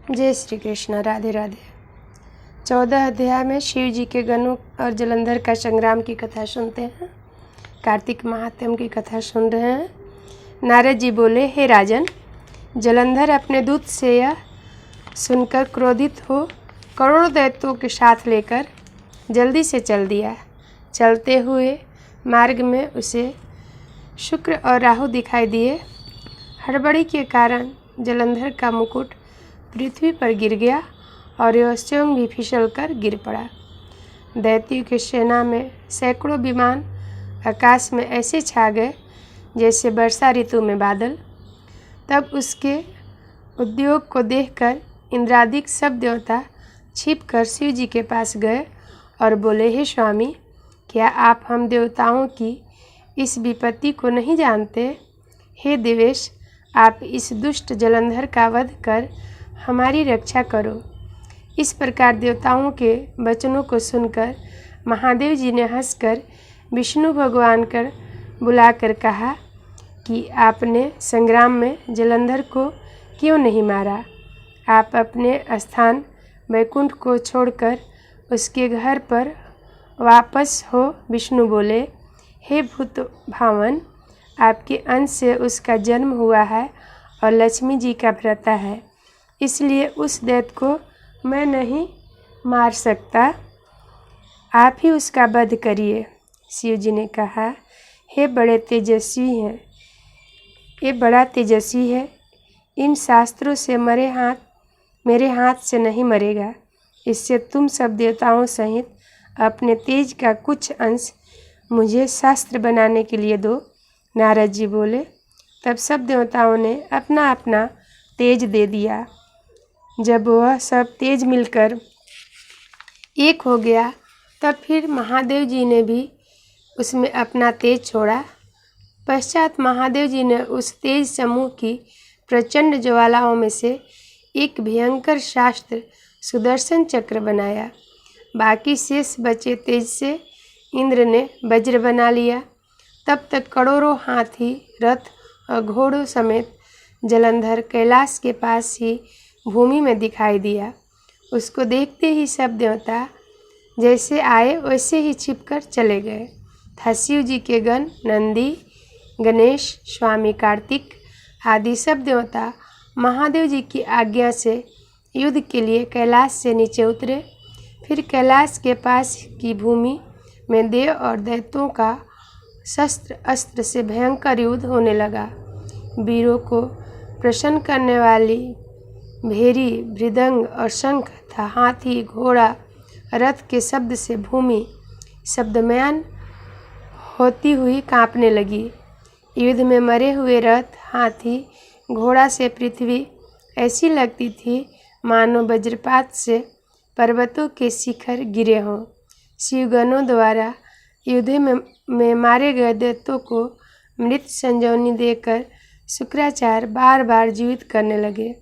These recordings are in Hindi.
जय श्री कृष्ण। राधे राधे। 14 अध्याय में शिव जी के गणों और जलंधर का संग्राम की कथा सुनते हैं। कार्तिक महात्म्य की कथा सुन रहे हैं। नारद जी बोले, हे राजन, जलंधर अपने दूत से यह सुनकर क्रोधित हो करोड़ों दैत्यों के साथ लेकर जल्दी से चल दिया। चलते हुए मार्ग में उसे शुक्र और राहु दिखाई दिए। हड़बड़ी के कारण जलंधर का मुकुट पृथ्वी पर गिर गया और यह स्वयं भी फिसल कर गिर पड़ा। दैत्यों की सेना में सैकड़ों विमान आकाश में ऐसे छा गए जैसे वर्षा ऋतु में बादल। तब उसके उद्योग को देखकर इंद्रादिक सब देवता छिपकर शिव जी के पास गए और बोले, हे स्वामी, क्या आप हम देवताओं की इस विपत्ति को नहीं जानते? हे देवेश, आप इस दुष्ट जलंधर का वध कर हमारी रक्षा करो। इस प्रकार देवताओं के वचनों को सुनकर महादेव जी ने हंसकर विष्णु भगवान कर बुलाकर कहा कि आपने संग्राम में जलंधर को क्यों नहीं मारा? आप अपने स्थान वैकुंठ को छोड़कर उसके घर पर वापस हो। विष्णु बोले, हे भूत भावन, आपके अंश से उसका जन्म हुआ है और लक्ष्मी जी का भ्राता है, इसलिए उस दैत्य को मैं नहीं मार सकता। आप ही उसका वध करिए। शिव जी ने कहा, हे बड़े तेजस्वी हैं, ये बड़ा तेजस्वी है, इन शास्त्रों से मेरे हाथ से नहीं मरेगा। इससे तुम सब देवताओं सहित अपने तेज का कुछ अंश मुझे शास्त्र बनाने के लिए दो। नारद जी बोले, तब सब देवताओं ने अपना अपना तेज दे दिया। जब वह सब तेज मिलकर एक हो गया, तब फिर महादेव जी ने भी उसमें अपना तेज छोड़ा। पश्चात महादेव जी ने उस तेज समूह की प्रचंड ज्वालाओं में से एक भयंकर शास्त्र सुदर्शन चक्र बनाया। बाकी शेष बचे तेज से इंद्र ने वज्र बना लिया। तब तक करोड़ों हाथी, रथ और घोड़ों समेत जलंधर कैलाश के पास ही भूमि में दिखाई दिया। उसको देखते ही सब देवता जैसे आए वैसे ही छिपकर चले गए था। शिव जी के गण नंदी, गणेश, स्वामी कार्तिक आदि सब देवता महादेव जी की आज्ञा से युद्ध के लिए कैलाश से नीचे उतरे। फिर कैलाश के पास की भूमि में देव और दैत्यों का शस्त्र अस्त्र से भयंकर युद्ध होने लगा। वीरों को प्रसन्न करने वाली भेरी, मृदंग और शंख तथा हाथी, घोड़ा, रथ के शब्द से भूमि शब्दमयन होती हुई कांपने लगी। युद्ध में मरे हुए रथ, हाथी, घोड़ा से पृथ्वी ऐसी लगती थी मानो वज्रपात से पर्वतों के शिखर गिरे हों। शिवगणों द्वारा युद्ध में मारे गए दैत्यों को मृत संजीवनी देकर शुक्राचार्य बार बार जीवित करने लगे।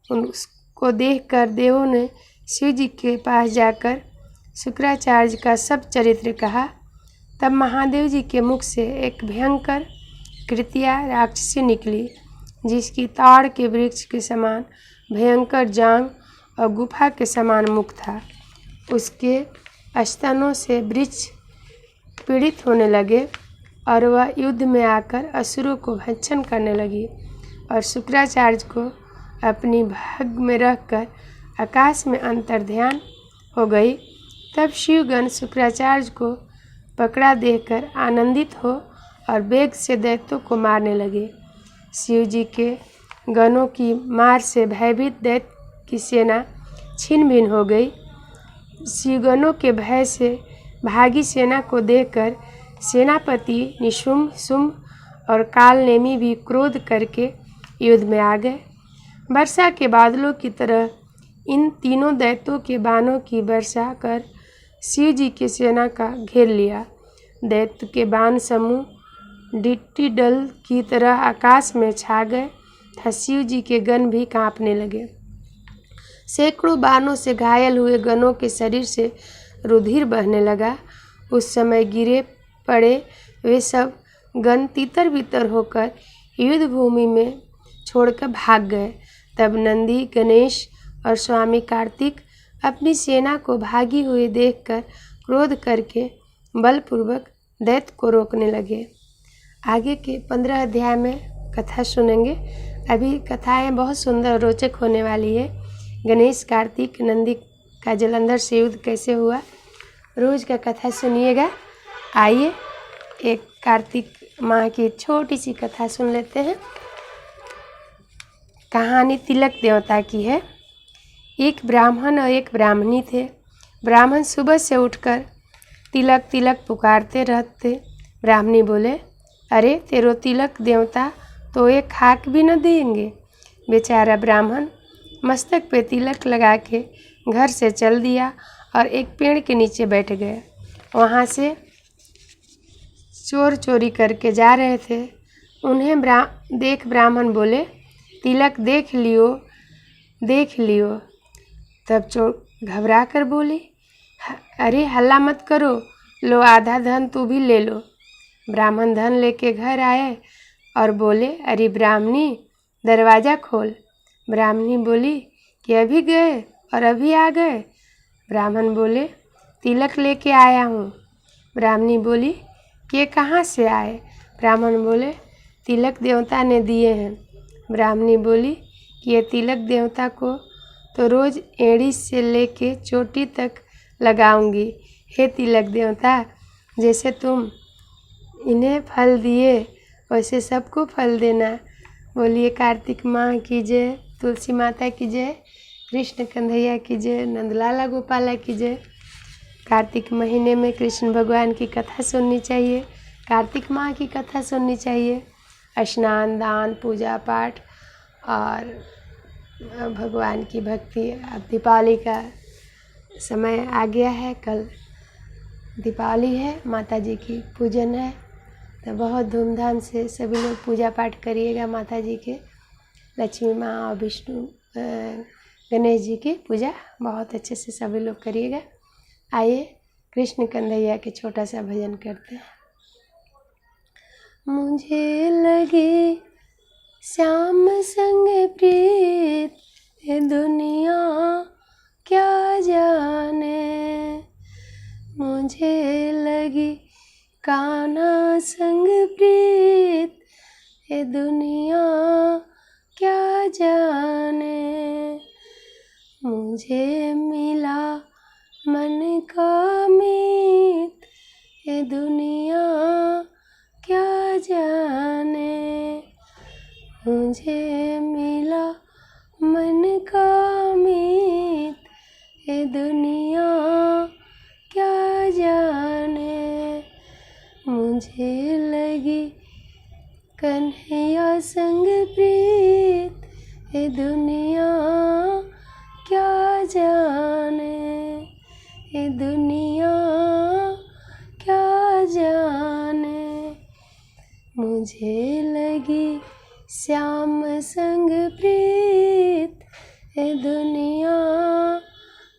उनको देखकर देवों ने शिव जी के पास जाकर शुक्राचार्य का सब चरित्र कहा। तब महादेव जी के मुख से एक भयंकर कृत्या राक्षसी निकली, जिसकी ताड़ के वृक्ष के समान भयंकर जांघ और गुफा के समान मुख था। उसके स्तनों से वृक्ष पीड़ित होने लगे और वह युद्ध में आकर असुरों को भक्षण करने लगी और शुक्राचार्य को अपनी भाग में रखकर आकाश में अंतर्ध्यान हो गई। तब शिवगण शुक्राचार्य को पकड़ा देखकर आनंदित हो और वेग से दैत्यों को मारने लगे। शिव जी के गणों की मार से भयभीत दैत्य की सेना छिन्न भिन्न हो गई। शिवगणों के भय से भागी सेना को देखकर सेनापति निशुंभ, शुंभ और कालनेमी भी क्रोध करके युद्ध में आ गए। वर्षा के बादलों की तरह इन तीनों दैत्यों के बाणों की वर्षा कर शिव जी की सेना का घेर लिया। दैत्य के बाण समूह डिट्टी दल की तरह आकाश में छा गए तथा शिव जी के गण भी कांपने लगे। सैकड़ों बाणों से घायल हुए गणों के शरीर से रुधिर बहने लगा। उस समय गिरे पड़े वे सब गण तितर बितर होकर युद्ध भूमि में छोड़कर भाग गए। तब नंदी, गणेश और स्वामी कार्तिक अपनी सेना को भागी हुई देखकर क्रोध करके बलपूर्वक दैत्य को रोकने लगे। आगे के 15 अध्याय में कथा सुनेंगे। अभी कथाएं बहुत सुंदर रोचक होने वाली है। गणेश कार्तिक नंदी का जलंधर से युद्ध कैसे हुआ, रोज का कथा सुनिएगा। आइए एक कार्तिक माह की छोटी सी कथा सुन लेते हैं। कहानी तिलक देवता की है। एक ब्राह्मण और एक ब्राह्मणी थे। ब्राह्मण सुबह से उठकर तिलक तिलक पुकारते रहते। ब्राह्मणी बोले, अरे तेरो तिलक देवता तो एक खाक भी न देंगे। बेचारा ब्राह्मण मस्तक पे तिलक लगा के घर से चल दिया और एक पेड़ के नीचे बैठ गए। वहाँ से चोर चोरी करके जा रहे थे। उन्हें देख ब्राह्मण बोले, तिलक देख लियो। तब चोर घबरा कर बोली, अरे हल्ला मत करो, लो आधा धन तू भी ले लो। ब्राह्मण धन लेके घर आए और बोले, अरे ब्राह्मणी दरवाज़ा खोल। ब्राह्मणी बोली कि अभी गए और अभी आ गए। ब्राह्मण बोले, तिलक लेके आया हूँ। ब्राह्मणी बोली कि ये कहाँ से आए। ब्राह्मण बोले, तिलक देवता ने दिए हैं। ब्राह्मणी बोली कि ये तिलक देवता को तो रोज़ एड़ी से लेके चोटी तक लगाऊंगी। हे तिलक देवता, जैसे तुम इन्हें फल दिए वैसे सबको फल देना। बोलिए कार्तिक माँ की जय, तुलसी माता की जय, कृष्ण कन्हैया की जय, नंदलाला गोपाला की जय। कार्तिक महीने में कृष्ण भगवान की कथा सुननी चाहिए, कार्तिक माँ की कथा सुननी चाहिए। स्नान दान पूजा पाठ और भगवान की भक्ति। अब दीपावली का समय आ गया है, कल दीपावली है, माता जी की पूजन है, तो बहुत धूमधाम से सभी लोग पूजा पाठ करिएगा माता जी के। लक्ष्मी माँ और विष्णु गणेश जी की पूजा बहुत अच्छे से सभी लोग करिएगा। आइए कृष्ण कन्हैया के छोटा सा भजन करते हैं। मुझे लगे श्याम संग प्रीत, ये दुनिया क्या जाने। मुझे लगी कान्हा संग प्रीत, ये दुनिया क्या जाने। मुझे मिला मन का मीत, ये दुनिया क्या जाने। मुझे मिला मन का मीत, ये दुनिया क्या जाने। मुझे लगी कन्हैया संग प्रीत, ये दुनिया क्या जाने। ये दुनिया क्या जाने। मुझे लगी श्याम संग प्रीत, ये दुनिया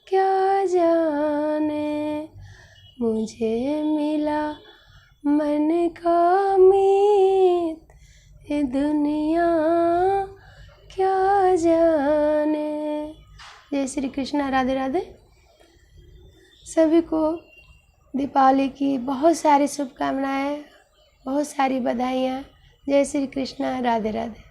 क्या जाने। मुझे मिला मन का मीत, ये दुनिया क्या जाने। जय श्री कृष्ण, राधे राधे। सभी को दीपावली की बहुत सारी शुभकामनाएं, बहुत सारी बधाइयाँ। जय श्री कृष्ण, राधे राधे।